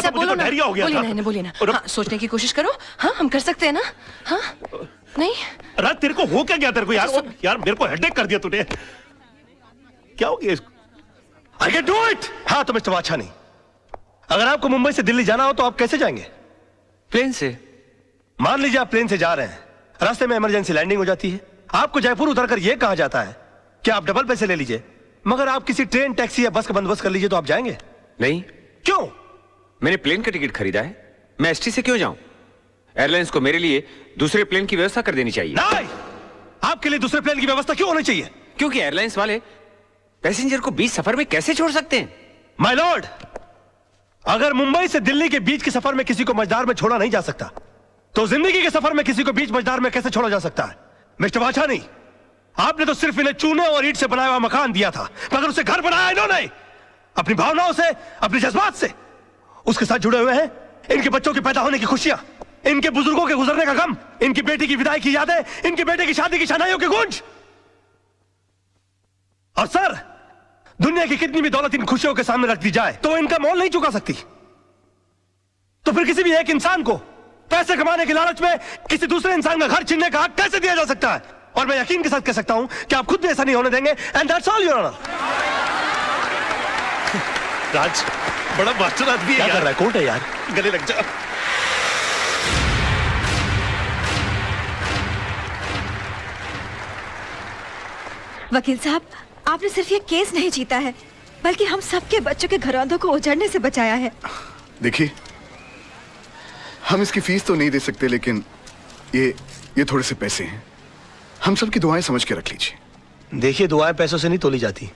साहब बोलो ना, बोलिए ना। हाँ, सोचने की कोशिश करो। हाँ, हम कर सकते हैं ना। हाँ, नहीं राज तेरे को हो क्या गया तेरे को यार मेरे को हेडेक कर दिया तूने। क्या हो गया इसको? I can do it! हाँ तो मिस्टर वाछानी, अगर आपको मुंबई से दिल्ली जाना हो तो आप कैसे जाएंगे? प्लेन से। मान लीजिए आप प्लेन से जा रहे हैं, रास्ते में इमरजेंसी लैंडिंग हो जाती है, आपको जयपुर उतरकर यह कहा जाता है कि आप डबल पैसे ले लीजिए, मगर आप किसी ट्रेन, टैक्सी या बस का बंदोबस्त कर लीजिए, तो आप जाएंगे? नहीं। क्यों? मैंने प्लेन का टिकट खरीदा है, मैं एसटी से क्यों जाऊं? एयरलाइंस को मेरे लिए दूसरे प्लेन की व्यवस्था कर देनी चाहिए। नहीं, आपके लिए दूसरे प्लेन की व्यवस्था क्यों होनी चाहिए? क्योंकि एयरलाइंस वाले पैसेंजर को बीच सफर में कैसे छोड़ सकते हैं? माय लॉर्ड, अगर मुंबई से दिल्ली के बीच के सफर में किसी को मझधार में छोड़ा नहीं जा सकता, तो जिंदगी के सफर में किसी को बीच मझधार में कैसे छोड़ा जा सकता है? मिस्टर वाछानी, आपने तो सिर्फ इन्हें चूने और ईंट से बनाया हुआ मकान दिया था, मगर उसे घर बनाया इन्होंने अपनी भावनाओं से, अपने जज्बात से। उसके साथ जुड़े हुए हैं इनके बच्चों के पैदा होने की खुशियां, इनके बुजुर्गों के गुजरने का गम, इनकी बेटी की विदाई की यादें, इनके बेटे की शादी की शनाइयों की गूंज। और सर, दुनिया की कितनी भी दौलत इन खुशियों के सामने रख दी जाए तो इनका मोल नहीं चुका सकती। तो फिर किसी भी एक इंसान को पैसे कमाने के लालच में किसी दूसरे इंसान का घर छीनने का हक कैसे दिया जा सकता है? और मैं यकीन के साथ कह सकता हूं कि आप खुद भी ऐसा नहीं होने देंगे। And that's all your honour. Raj बड़ा मास्टर आदमी है यार। क्या कर रहा है? कोर्ट है यार, गले लग जा। वकील साहब, आपने सिर्फ ये केस नहीं जीता है, बल्कि हम सबके बच्चों के घरौंदों को उजड़ने से बचाया है। देखिए, हम इसकी फीस तो नहीं दे सकते, लेकिन ये थोड़े से पैसे हैं, हम सबकी दुआएं समझ के रख लीजिए। देखिए, दुआएं पैसों से नहीं तोली जाती,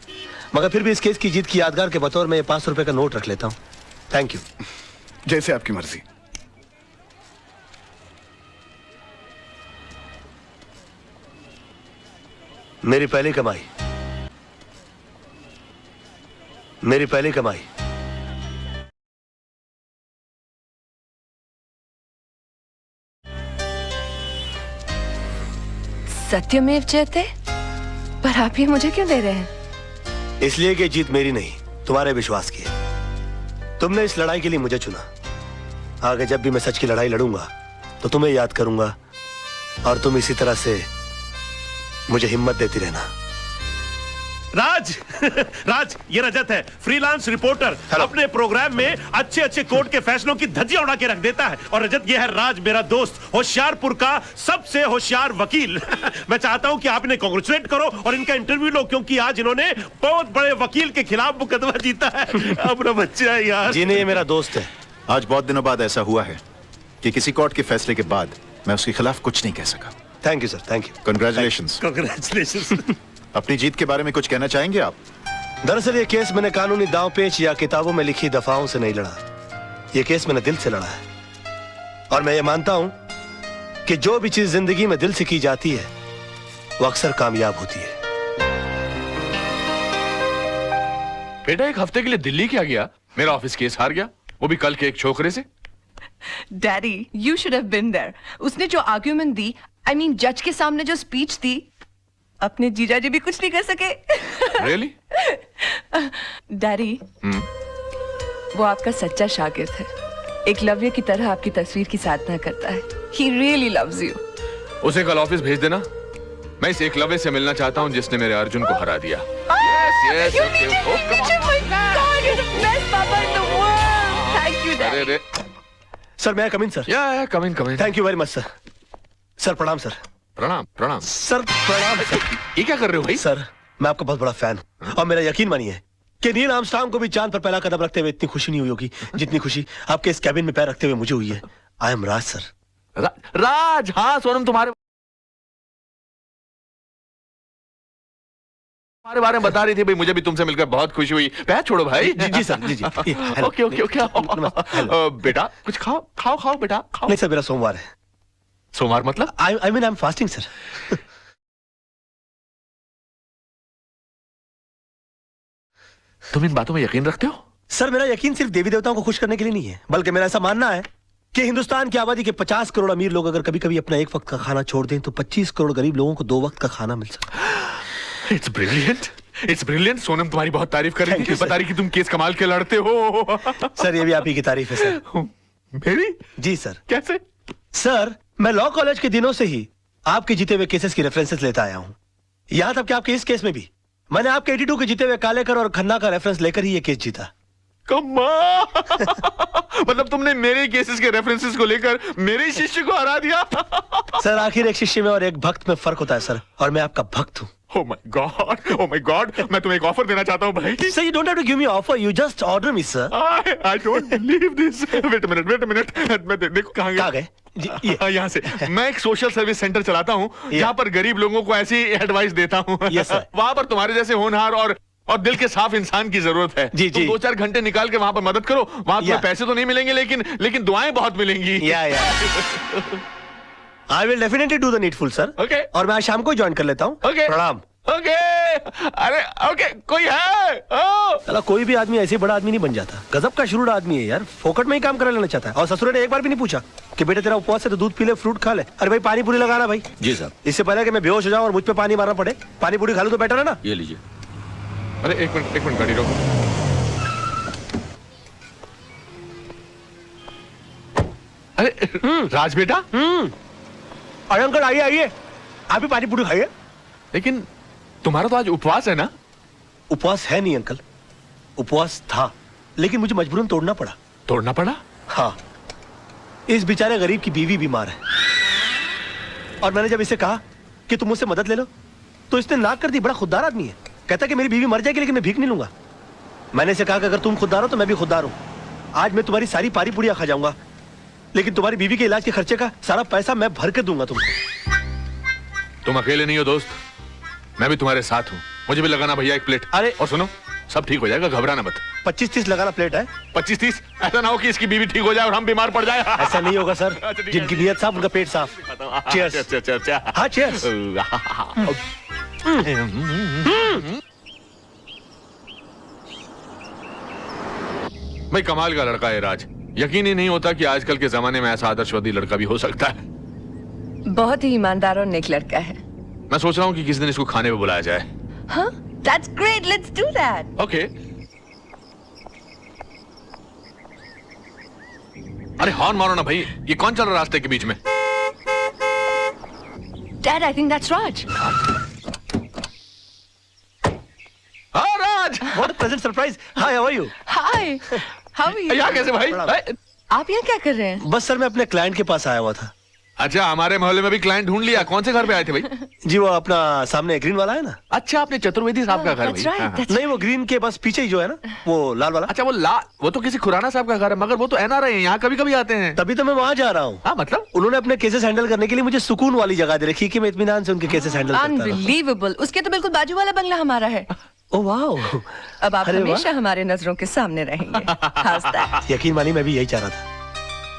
मगर फिर भी इस केस की जीत की यादगार के बतौर में 500 रुपए का नोट रख लेता हूं। Thank you. जैसे आपकी मर्जी। मेरी पहली कमाई, मेरी पहली कमाई। सत्यमेव जयते। पर आप ही मुझे क्यों दे रहे हैं? इसलिए कि जीत मेरी नहीं, तुम्हारे विश्वास की है। तुमने इस लड़ाई के लिए मुझे चुना। आगे जब भी मैं सच की लड़ाई लड़ूंगा तो तुम्हें याद करूंगा, और तुम इसी तरह से मुझे हिम्मत देती रहना। राज राज, ये रजत है, फ्रीलांस रिपोर्टर। अपने प्रोग्राम में अच्छे अच्छे कोर्ट के फैसलों की धज्जियां उड़ा के रख देता है। और रजत, ये है राज, मेरा दोस्त, होशियारपुर का सबसे होशियार वकील। मैं चाहता हूं कि आप इन्हें कांग्रेचुलेट करो और इनका इंटरव्यू लो, क्योंकि आज इन्होंने बहुत बड़े वकील के खिलाफ मुकदमा जीता है। अपना बच्चा है यार। जी नहीं, ये मेरा दोस्त है। आज बहुत दिनों बाद ऐसा हुआ है कि किसी कोर्ट के फैसले के बाद मैं उसके खिलाफ कुछ नहीं कह सका। Thank you sir, thank you. Congratulations. Congratulations. अपनी जीत के बारे में कुछ कहना चाहेंगे आप? दरअसल ये केस मैंने कानूनी दांव पेच या किताबों में लिखी दफाओं से नहीं लड़ा। ये केस मैंने दिल से लड़ा है, और मैं ये मानता हूं कि जो भी चीज जिंदगी में दिल से की जाती है वो अक्सर कामयाब होती है। बेटा, एक हफ्ते के लिए दिल्ली क्या गया? मेरा ऑफिस केस हार गया, वो भी कल के एक छोकरे से। Daddy, you should have been there. उसने जो आर्ग्यूमेंट दी, I mean, जज के सामने जो स्पीच दी, अपने जीजाजी भी कुछ नहीं कर सके। Really? डैडी, वो आपका सच्चा शागिर्द है। एकलव्य की तरह आपकी तस्वीर की साधना करता है। He really loves you. उसे कल ऑफिस भेज देना। मैं इस एकलव्य से मिलना चाहता हूँ जिसने मेरे अर्जुन को हरा दिया। Yes, okay. Oh, come on. My God, you're the best papa in the world. Thank you, Daddy. अरे सर, मैं कम इन सर? या come in. Thank you very much sir. Sir प्रणाम सर। प्रणाम प्रणाम सर, प्रणाम sir. ये क्या कर रहे हो भाई? सर, मैं आपका बहुत बड़ा फैन हूं, और मेरा यकीन मानिए कि नील आर्मस्ट्रांग को भी चांद पर पहला कदम रखते हुए इतनी खुशी नहीं हुई होगी जितनी खुशी आपके इस कैबिन में पैर रखते हुए मुझे हुई है। I am Raj sir. राज, हाँ सोनम, तुम्हारे बारे में बता रही थी भाई, मुझे भी तुमसे मिलकर बहुत खुशी हुई। पैर छोड़ो भाई। जी सर, जी। Okay okay okay. बेटा कुछ खाओ बेटा, खाओ। नहीं सर, मेरा सोमवार है। सोमवार मतलब? I mean I am fasting sir. तुम इन बातों में यकीन रखते हो? सर, मेरा यकीन सिर्फ देवी देवताओं को खुश करने के लिए नहीं है, बल्कि मेरा ऐसा मानना है कि हिंदुस्तान की आबादी के 50 करोड़ अमीर लोग अगर कभी कभी अपना एक वक्त का खाना छोड़ दें तो 25 करोड़ गरीब लोगों को 2 वक्त का खाना मिल सकता है। It's brilliant. It's brilliant. Sonam तुम्हारी बहुत तारीफ कर रही Thank थी, you, sir. बता रही कि तुम केस कमाल के लड़ते हो। सर ये भी आप ही की तारीफ है सर। मेरी? जी सर। कैसे? सर मैं लॉ कॉलेज के दिनों से ही आपके जीते हुए केसेस की रेफरेंसेस लेता आया हूं। यहां तक कि आपके इस केस में भी मैंने आपके 82 के जीते हुए कालेकर और खन्ना का रेफरेंस लेकर ही ये केस जीता। कमाल। मतलब तुमने मेरे केसेस के रेफरेंसेस को लेकर मेरे शिष्य को हरा दिया। सर आखिर एक शिष्य में और एक भक्त में फर्क होता है सर, और मैं आपका भक्त हूं। Oh my God, oh my God, मैं तुम्हें एक ऑफर देना चाहता हूँ भाई। Sir, you don't have to give me offer. You just order me, sir. I don't believe this. Wait a minute. मैं देखो कहाँ गए? यहाँ से। मैं एक सोशल सर्विस सेंटर चलाता हूँ जहाँ पर गरीब लोगों को ऐसी एडवाइस देता हूँ। Yes, sir. वहाँ पर तुम्हारे जैसे होनहार और दिल के साफ इंसान की जरूरत है। जी, तुम जी। 2-4 घंटे निकाल के वहाँ पर मदद करो। वहाँ तुम्हें पैसे तो नहीं मिलेंगे लेकिन दुआएं बहुत मिलेंगी। I will definitely do the needful, sir. Okay. और मैं आज शाम को ज्वाइन कर लेता हूँ। Okay. प्रणाम। ओके। अरे ओके, कोई है? चला कोई भी आदमी ऐसे बड़ा आदमी नहीं बन जाता। गजब का शुरू आदमी है यार, फोकट में ही काम करा लेना चाहता है। और ससुर ने एक बार भी नहीं पूछा कि बेटे तेरा उपवास है तो दूध पी ले, फ्रूट खा ले। अरे भाई पानी पूरी लगाना भाई। जी साहब। इससे पहले कि मैं बेहोश हो जाऊं और मुझ पे पानी मारना पड़े, पानी पूरी खा लूं तो बेटर है ना। ये लीजिए। अरे एक मिनट गाड़ी रोको। अरे राज बेटा। अरे अंकल आइए, आप भी पानी पूरी खाइए। लेकिन तुम्हारा तो आज उपवास है ना? उपवास है नहीं अंकल, उपवास था, लेकिन मुझे मजबूरन तोड़ना पड़ा। तोड़ना पड़ा? हाँ, इस बेचारे गरीब की बीवी बीमार है और मैंने जब इसे कहा कि तुम मुझसे मदद ले लो तो इसने नाक कर दी। बड़ा खुददार आदमी है, कहता कि मेरी बीवी मर जाएगी लेकिन मैं भीख नहीं लूंगा। मैंने इसे कहा कि अगर तुम खुददार हो तो मैं भी खुददार हूं। आज मैं तुम्हारी सारी पारी पुड़िया खा जाऊंगा, लेकिन तुम्हारी बीवी के इलाज के खर्चे का सारा पैसा मैं भर के दूंगा तुमको। तुम अकेले नहीं हो दोस्त, मैं भी तुम्हारे साथ हूँ। मुझे भी लगाना भैया एक प्लेट। अरे और सुनो, सब ठीक हो जाएगा, घबराना मत। 25-30 लगाना प्लेट है। 25-30? ऐसा ना हो कि इसकी बीवी ठीक हो जाए और हम बीमार पड़ जाए। ऐसा नहीं होगा सर, अच्छा, ठीक है। जिनकी नीयत साफ उनका पेट साफ। Cheers. अच्छा। हाँ cheers. भाई कमाल का लड़का है राज। यकीन ही नहीं होता कि आजकल के जमाने में ऐसा आदर्शवादी लड़का भी हो सकता है। बहुत ही ईमानदार और नेक लड़का है। मैं सोच रहा हूँ कि किसी दिन इसको खाने पे बुलाया जाए। हाँ, that's great. Let's do that. Okay. अरे हॉर्न मारो ना भाई, ये कौन चल रहा है रास्ते के बीच में? Dad, I think that's Raj. हाँ राज। What a pleasant surprise. Hi, how are you? Hi. How are you? यहाँ कैसे भाई? आप यहाँ क्या कर रहे हैं? बस सर मैं अपने क्लाइंट के पास आया हुआ था। अच्छा, हमारे मोहल्ले में भी क्लाइंट ढूंढ लिया। कौन से घर पे आए थे भाई? जी वो अपना सामने ग्रीन वाला है ना। अच्छा, आपने चतुर्वेदी साहब का घर That's भाई? right. हाँ, हाँ। That's नहीं वो ग्रीन के बस पीछे ही जो है ना, वो लाल वाला। अच्छा वो तो किसी खुराना साहब का घर है, मगर वो तो एनआरआई है, यहाँ कभी कभी आते हैं। तभी तो मैं वहाँ जा रहा हूँ। हाँ मतलब? उन्होंने अपने केसेस हैंडल करने के लिए मुझे सुकून वाली जगह दे रखी कि मैं इत्मीनान से उनके केसेस हैंडल करता रहूं। Unbelievable. उसके तो बिल्कुल बाजू वाला बंगला हमारा है। Oh wow. अब आप अरे वाह। हमेशा हमारे नजरों के सामने रहेंगे। How's that? यकीन मानिए मैं भी यही चाह रहा था।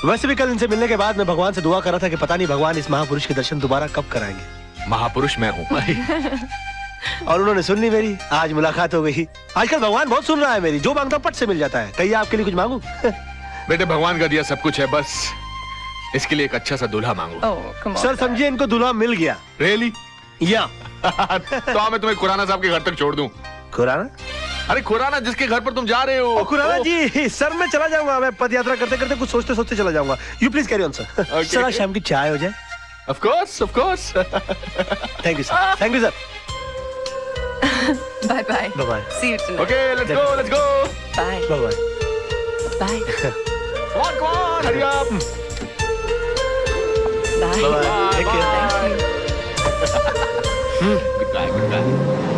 वैसे भी कल इनसे मिलने के बाद मैं भगवान से दुआ कर रहा था कि पता नहीं भगवान इस महापुरुष के दर्शन दोबारा कब कराएंगे। महापुरुष मैं हूँ। और उन्होंने सुन ली मेरी, आज मुलाकात हो गई। आजकल भगवान बहुत सुन रहा है मेरी, जो मांगता पट से मिल जाता है। कहिए आपके लिए कुछ मांगू? बेटे भगवान का दिया सब कुछ है, बस इसके लिए एक अच्छा सा दूल्हा मांगो। Oh, come on. सर समझिए इनको दूल्हा मिल गया। रियली? या तो मैं तुम्हें खुराना साहब के घर तक छोड़ दूं। खुराना? अरे खुराना जिसके घर पर तुम जा रहे हो। खुराना जी, सर मैं चला जाऊंगा। मैं पद यात्रा करते करते कुछ सोचते सोचते चला जाऊंगा। You please carry on sir. Sir आज शाम की चाय हो जाए। Of course of course. Thank you sir. Thank you sir. Bye bye. Bye bye. See you tonight. Okay let's go let's go. Bye. Bye bye. Bye. Come on hurry up. Bye. Bye-bye. Take care. Thank you. Goodbye good bye.